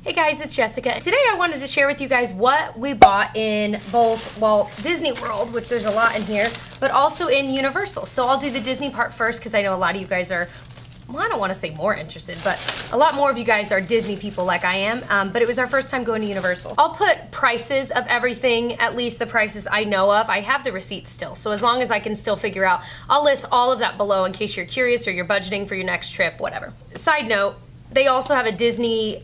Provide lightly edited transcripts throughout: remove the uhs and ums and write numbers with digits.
Hey guys, it's Jessica. Today I wanted to share with you guys what we bought in both Walt Disney World, which there's a lot in here, but also in Universal. So I'll do the Disney part first because I know a lot of you guys are, well, I don't want to say more interested, but a lot more of you guys are Disney people like I am, but it was our first time going to Universal. I'll put prices of everything, at least the prices I know of. I have the receipts still, so as long as I can still figure out, I'll list all of that below in case you're curious or you're budgeting for your next trip, whatever. Side note, they also have a Disney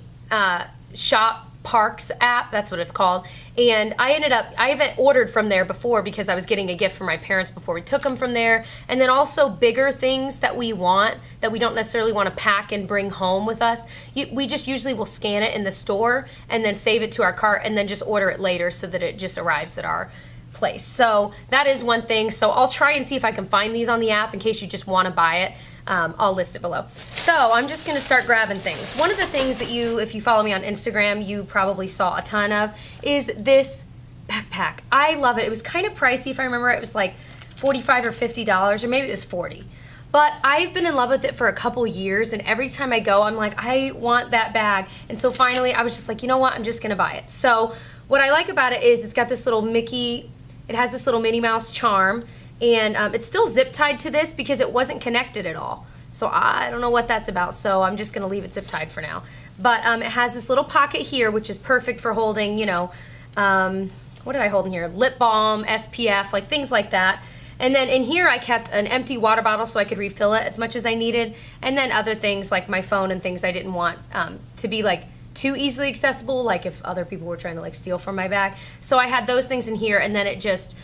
Shop Parks app, that's what it's called, and I haven't ordered from there before because I was getting a gift for my parents before we took them from there, and then also bigger things that we want that we don't necessarily want to pack and bring home with us. We just usually will scan it in the store and then save it to our cart and then just order it later so that it just arrives at our place. So that is one thing. So I'll try and see if I can find these on the app in case you just want to buy it. I'll list it below. So I'm just going to start grabbing things. One of the things that if you follow me on Instagram, you probably saw a ton of is this backpack. I love it. It was kind of pricey if I remember. It was like $45 or $50, or maybe it was $40. But I've been in love with it for a couple years, and every time I go, I'm like, I want that bag. And so finally, I was just like, you know what? I'm just going to buy it. So what I like about it is it's got this little Mickey, it has this little Minnie Mouse charm, and it's still zip tied to this because it wasn't connected at all. So I don't know what that's about, so I'm just gonna leave it zip tied for now. But it has this little pocket here, which is perfect for holding, you know, what did I hold in here? Lip balm, SPF, like things like that. And then in here I kept an empty water bottle so I could refill it as much as I needed. And then other things like my phone and things I didn't want to be like too easily accessible, like if other people were trying to like steal from my bag. So I had those things in here, and then it just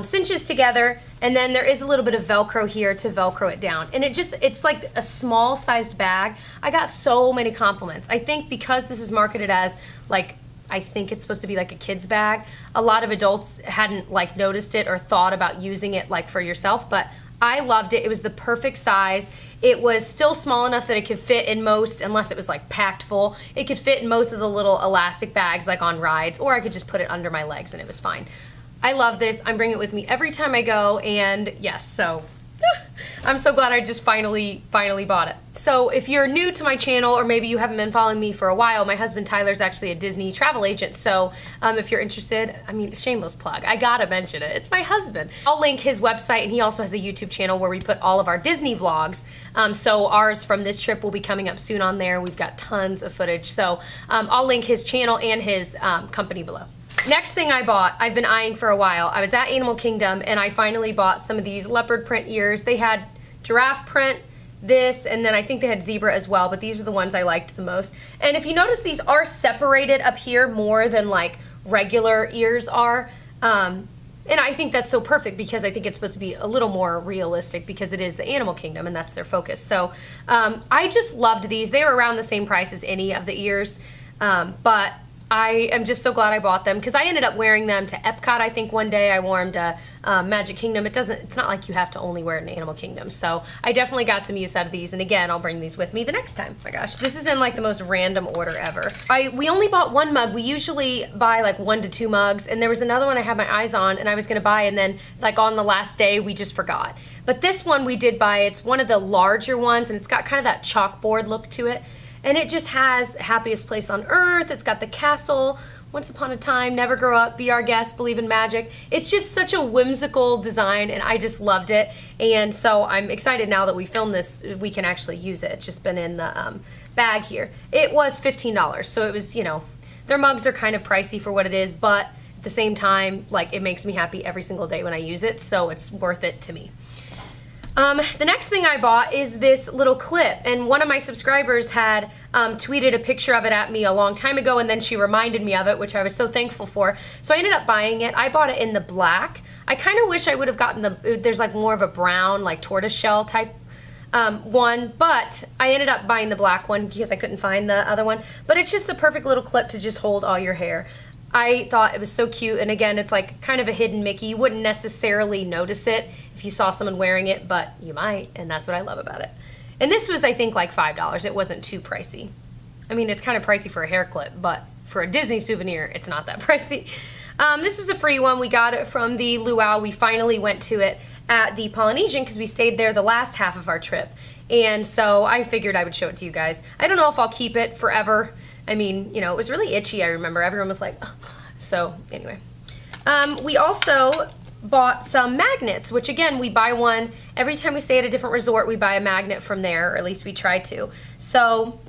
cinches together, and then there is a little bit of Velcro here to Velcro it down. And it's like a small sized bag. I got so many compliments. I think because this is marketed as like, I think it's supposed to be like a kid's bag, a lot of adults hadn't like noticed it or thought about using it like for yourself, but I loved it. It was the perfect size. It was still small enough that it could fit in most, unless it was like packed full, it could fit in most of the little elastic bags like on rides, or I could just put it under my legs and it was fine. I love this. I'm bringing it with me every time I go, and yes, so I'm so glad I just finally bought it. So if you're new to my channel, or maybe you haven't been following me for a while, my husband Tyler's actually a Disney travel agent, so if you're interested, I mean, shameless plug, I gotta mention it, it's my husband. I'll link his website, and he also has a YouTube channel where we put all of our Disney vlogs, so ours from this trip will be coming up soon on there. We've got tons of footage, so I'll link his channel and his company below. Next thing I bought, I've been eyeing for a while. I was at Animal Kingdom and I finally bought some of these leopard print ears. They had giraffe print, this, and then I think they had zebra as well, but these are the ones I liked the most. And if you notice, these are separated up here more than like regular ears are. And I think that's so perfect because I think it's supposed to be a little more realistic because it is the Animal Kingdom and that's their focus. So I just loved these. They were around the same price as any of the ears, but I am just so glad I bought them because I ended up wearing them to Epcot. I think one day I wore them to Magic Kingdom. It's not like you have to only wear it in Animal Kingdom. So I definitely got some use out of these. And again, I'll bring these with me the next time. Oh my gosh, this is in like the most random order ever. We only bought one mug. We usually buy like 1 to 2 mugs. And there was another one I had my eyes on and I was gonna buy, and then like on the last day, we just forgot. But this one we did buy. It's one of the larger ones and it's got kind of that chalkboard look to it. And it just has Happiest Place on Earth. It's got the castle, Once Upon a Time, Never Grow Up, Be Our Guest, Believe in Magic. It's just such a whimsical design and I just loved it. And so I'm excited now that we filmed this, we can actually use it. It's just been in the bag here. It was $15, so it was, you know, their mugs are kind of pricey for what it is, but at the same time, like, it makes me happy every single day when I use it, so it's worth it to me. The next thing I bought is this little clip, and one of my subscribers had tweeted a picture of it at me a long time ago, and then she reminded me of it, which I was so thankful for. So I ended up buying it. I bought it in the black. I kind of wish I would have gotten there's like more of a brown, like tortoiseshell type one, but I ended up buying the black one because I couldn't find the other one. But it's just the perfect little clip to just hold all your hair. I thought it was so cute, and again, it's like kind of a hidden Mickey. You wouldn't necessarily notice it if you saw someone wearing it, but you might, and that's what I love about it. And this was, I think, like $5. It wasn't too pricey. I mean, it's kind of pricey for a hair clip, but for a Disney souvenir, it's not that pricey. This was a free one. We got it from the Luau. We finally went to it at the Polynesian because we stayed there the last half of our trip. And so I figured I would show it to you guys. I don't know if I'll keep it forever. I mean, you know, it was really itchy, I remember. Everyone was like, ugh. So anyway. We also bought some magnets, which again, we buy one every time we stay at a different resort. We buy a magnet from there, or at least we try to. So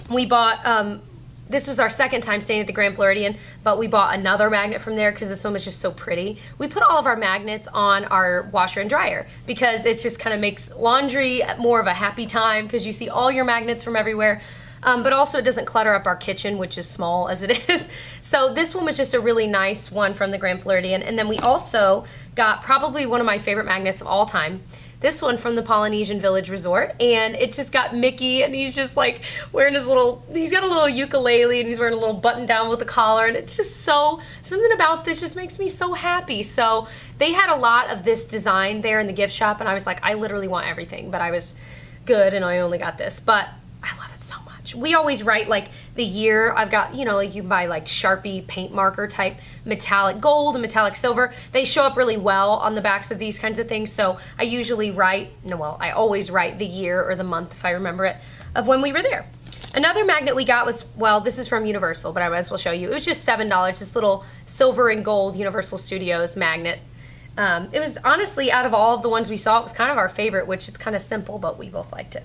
we bought, this was our second time staying at the Grand Floridian, but we bought another magnet from there because this one was just so pretty. We put all of our magnets on our washer and dryer because it just kind of makes laundry more of a happy time because you see all your magnets from everywhere. But also it doesn't clutter up our kitchen, which is small as it is. So this one was just a really nice one from the Grand Floridian. And then we also got probably one of my favorite magnets of all time. This one from the Polynesian Village Resort, and it just got Mickey, and he's just like wearing his little, he's got a little ukulele, and he's wearing a little button down with a collar, and it's just so, something about this just makes me so happy. So they had a lot of this design there in the gift shop, and I was like, I literally want everything, but I was good, and I only got this, but I love it so much. We always write like the year. I've got, you know, like you can buy like Sharpie paint marker type metallic gold and metallic silver. They show up really well on the backs of these kinds of things. So I usually write, no, well, I always write the year or the month, if I remember it, of when we were there. Another magnet we got was, well, this is from Universal, but I might as well show you. It was just $7, this little silver and gold Universal Studios magnet. It was honestly, out of all of the ones we saw, it was kind of our favorite, which is kind of simple, but we both liked it.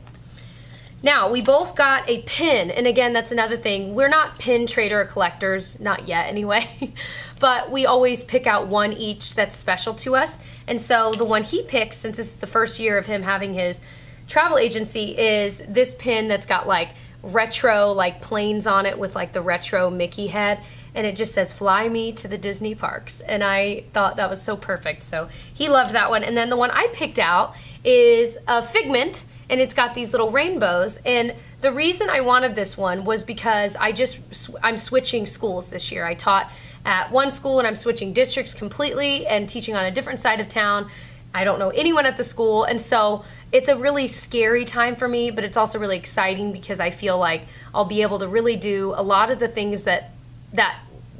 Now, we both got a pin, and again, that's another thing. We're not pin trader or collectors, not yet anyway, but we always pick out one each that's special to us. And so the one he picked, since this is the first year of him having his travel agency, is this pin that's got like retro like planes on it with like the retro Mickey head, and it just says "Fly me to the Disney parks." And I thought that was so perfect, so he loved that one. And then the one I picked out is a Figment, and it's got these little rainbows. And the reason I wanted this one was because I'm switching schools this year. I taught at one school and I'm switching districts completely and teaching on a different side of town. I don't know anyone at the school, and so it's a really scary time for me, but it's also really exciting because I feel like I'll be able to really do a lot of the things that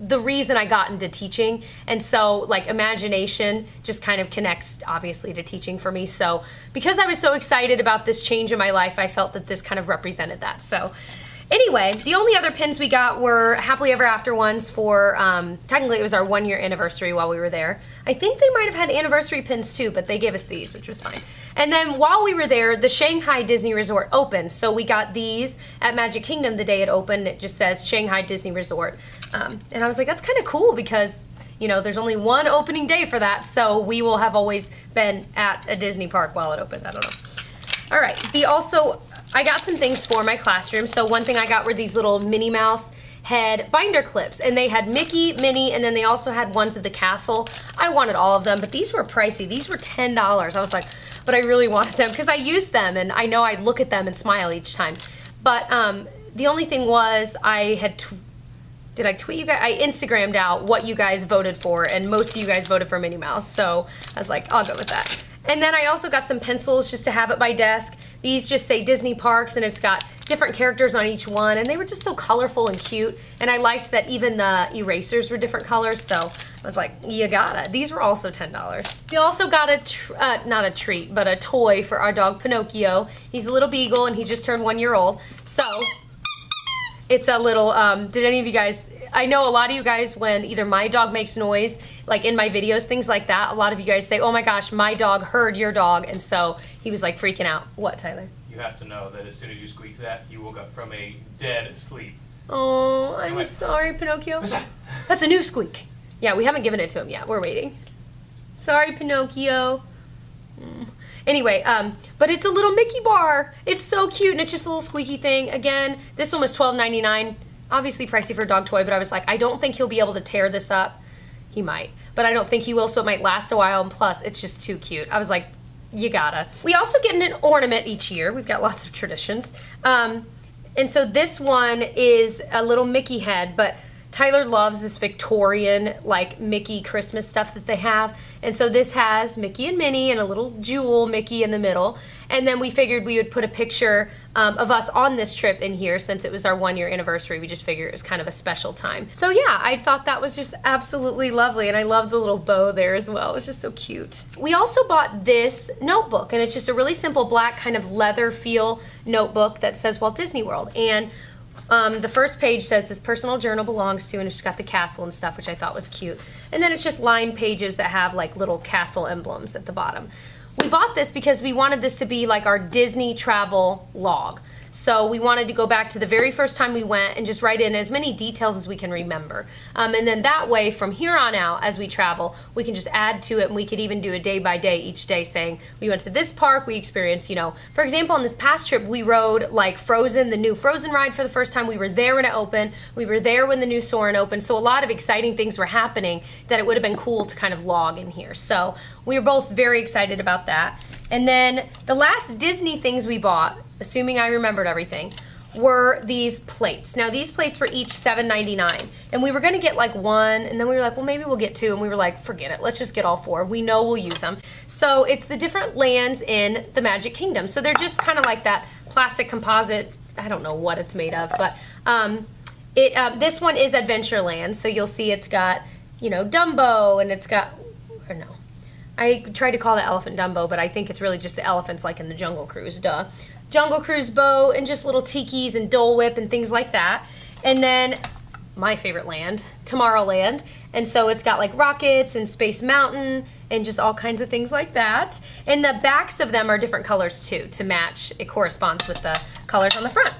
the reason I got into teaching. And so like imagination just kind of connects obviously to teaching for me. So because I was so excited about this change in my life, I felt that this kind of represented that. So anyway, the only other pins we got were Happily Ever After ones for, technically it was our 1 year anniversary while we were there. I think they might have had anniversary pins too, but they gave us these, which was fine. And then while we were there, the Shanghai Disney Resort opened. So we got these at Magic Kingdom the day it opened. It just says Shanghai Disney Resort. And I was like, that's kind of cool because, you know, there's only one opening day for that. So we will have always been at a Disney park while it opened. I don't know. All right. I got some things for my classroom. So one thing I got were these little Minnie Mouse head binder clips, and they had Mickey, Minnie, and then they also had ones of the castle. I wanted all of them, but these were pricey. These were $10. I was like, but I really wanted them because I used them, and I know I'd look at them and smile each time. But the only thing was did I tweet you guys? I Instagrammed out what you guys voted for, and most of you guys voted for Minnie Mouse, so I was like, I'll go with that. And then I also got some pencils just to have at my desk. These just say Disney Parks, and it's got different characters on each one, and they were just so colorful and cute. And I liked that even the erasers were different colors, so I was like, you gotta. These were also $10. We also got not a treat, but a toy for our dog Pinocchio. He's a little beagle, and he just turned 1 year old. So it's a little, did any of you guys, I know a lot of you guys, when either my dog makes noise, like in my videos, things like that, a lot of you guys say, oh my gosh, my dog heard your dog, and so he was like freaking out. What, Tyler? You have to know that as soon as you squeaked that, he woke up from a dead sleep. Oh, I'm sorry, Pinocchio. What's that? That's a new squeak. Yeah, we haven't given it to him yet. We're waiting. Sorry, Pinocchio. Anyway, but it's a little Mickey bar. It's so cute, and it's just a little squeaky thing. Again, this one was $12.99. Obviously pricey for a dog toy, but I was like, I don't think he'll be able to tear this up. He might, but I don't think he will, so it might last a while, and plus, it's just too cute. I was like, you gotta. We also get an ornament each year. We've got lots of traditions. And so this one is a little Mickey head, but Tyler loves this Victorian, like, Mickey Christmas stuff that they have. And so this has Mickey and Minnie and a little jewel Mickey in the middle. And then we figured we would put a picture of us on this trip in here since it was our 1 year anniversary. We just figured it was kind of a special time. So yeah, I thought that was just absolutely lovely. And I love the little bow there as well. It's just so cute. We also bought this notebook, and it's just a really simple black kind of leather feel notebook that says Walt Disney World. And The first page says this personal journal belongs to, and it's just got the castle and stuff, which I thought was cute. And then it's just lined pages that have like little castle emblems at the bottom. We bought this because we wanted this to be like our Disney travel log. So we wanted to go back to the very first time we went and just write in as many details as we can remember. And then that way, from here on out, as we travel, we can just add to it, and we could even do a day by day each day saying, we went to this park, we experienced, you know, for example, on this past trip, we rode like Frozen, the new Frozen ride for the first time. We were there when it opened. We were there when the new Soarin' opened. So a lot of exciting things were happening that it would have been cool to kind of log in here. So we were both very excited about that. And then the last Disney things we bought, assuming I remembered everything, were these plates. Now these plates were each $7.99, and we were gonna get like one, and then we were like, well, maybe we'll get two, and we were like, forget it, let's just get all four. We know we'll use them. So it's the different lands in the Magic Kingdom. So they're just kind of like that plastic composite, I don't know what it's made of, but this one is Adventureland. So you'll see it's got, you know, Dumbo, and it's got, or no, I tried to call it Elephant Dumbo, but I think it's really just the elephants like in the Jungle Cruise, duh. Jungle Cruise boat, and just little tikis and Dole Whip and things like that. And then my favorite land, Tomorrowland. And so it's got like rockets and Space Mountain and just all kinds of things like that. And the backs of them are different colors too, to match. It corresponds with the colors on the front.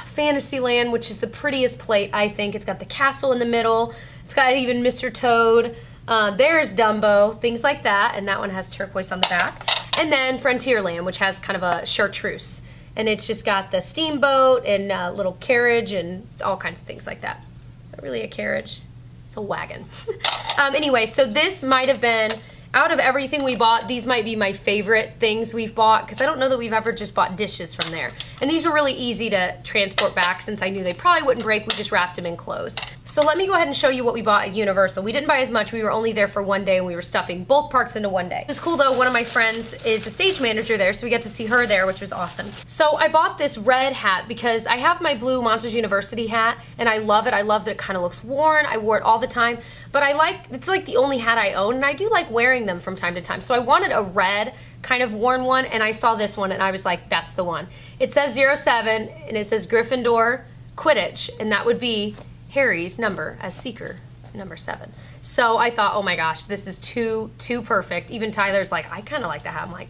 Fantasyland, which is the prettiest plate, I think. It's got the castle in the middle. It's got even Mr. Toad. There's Dumbo, things like that. And that one has turquoise on the back. And then Frontierland, which has kind of a chartreuse. And it's just got the steamboat and a little carriage and all kinds of things like that. Is that really a carriage? It's a wagon. Anyway, so this might have been, out of everything we bought, these might be my favorite things we've bought, because I don't know that we've ever just bought dishes from there. And these were really easy to transport back since I knew they probably wouldn't break. We just wrapped them in clothes. So let me go ahead and show you what we bought at Universal. We didn't buy as much. We were only there for one day, and we were stuffing both parks into one day. It's cool though, one of my friends is a stage manager there, so we got to see her there, which was awesome. So I bought this red hat because I have my blue Monsters University hat, and I love it. I love that it kind of looks worn. I wore it all the time, but it's like the only hat I own, and I do like wearing them from time to time. So I wanted a red kind of worn one, and I saw this one, and I was like, that's the one. It says 07, and it says Gryffindor Quidditch, and that would be Harry's number as Seeker, number 7. So I thought, oh my gosh, this is too perfect. Even Tyler's like, I kind of like the hat. I'm like,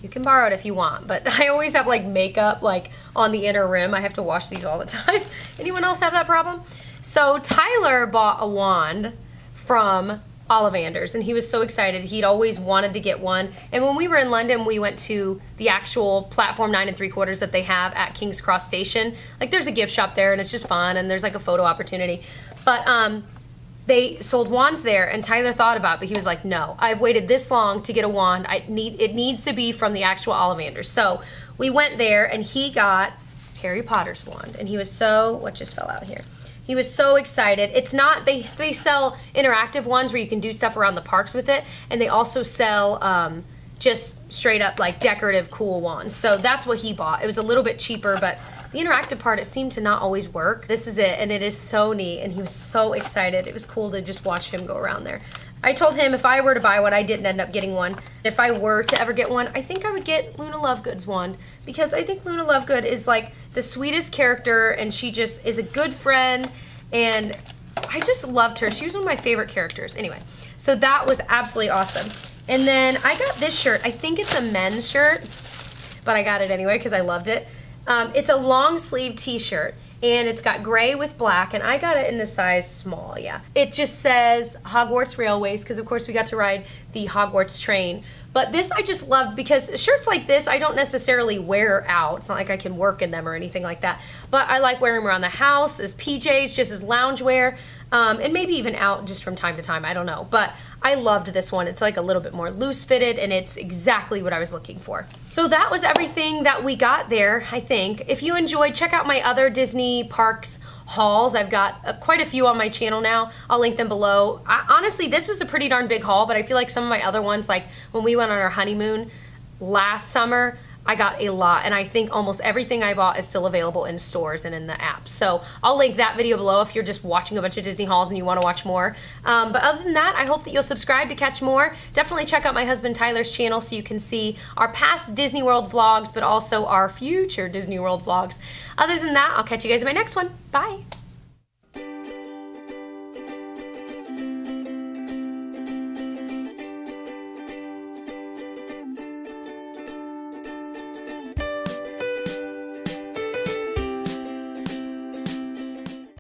you can borrow it if you want, but I always have like makeup like on the inner rim. I have to wash these all the time. Anyone else have that problem? So Tyler bought a wand from Ollivanders, and he was so excited. He'd always wanted to get one. And when we were in London, we went to the actual platform 9 3/4 that they have at King's Cross Station. Like there's a gift shop there, and it's just fun, and there's like a photo opportunity. But they sold wands there, and Tyler thought about it, but he was like, no, I've waited this long to get a wand. It needs to be from the actual Ollivanders. So we went there, and he got Harry Potter's wand, and he was so, what just fell out here? He was so excited. It's not, they sell interactive ones where you can do stuff around the parks with it, and they also sell just straight up like decorative cool wands. So that's what he bought. It was a little bit cheaper, but the interactive part, it seemed to not always work. This is it, and it is so neat, and he was so excited. It was cool to just watch him go around there. I told him if I were to buy one, I didn't end up getting one. If I were to ever get one, I think I would get Luna Lovegood's wand, because I think Luna Lovegood is like the sweetest character, and she just is a good friend, and I just loved her. She was one of my favorite characters. Anyway, so that was absolutely awesome. And then I got this shirt. I think it's a men's shirt, but I got it anyway because I loved it. It's a long sleeve t-shirt, and it's got gray with black, and I got it in the size small, yeah. It just says Hogwarts Railways, because of course we got to ride the Hogwarts train. But this I just loved because shirts like this I don't necessarily wear out. It's not like I can work in them or anything like that. But I like wearing them around the house, as PJs, just as loungewear, and maybe even out just from time to time, I don't know. But I loved this one. It's like a little bit more loose fitted, and it's exactly what I was looking for. So that was everything that we got there, I think. If you enjoyed, check out my other Disney parks hauls. I've got quite a few on my channel now. I'll link them below. Honestly, this was a pretty darn big haul, but I feel like some of my other ones, like when we went on our honeymoon last summer, I got a lot, and I think almost everything I bought is still available in stores and in the app. So I'll link that video below if you're just watching a bunch of Disney hauls and you want to watch more. But other than that, I hope that you'll subscribe to catch more. Definitely check out my husband Tyler's channel so you can see our past Disney World vlogs, but also our future Disney World vlogs. Other than that, I'll catch you guys in my next one. Bye.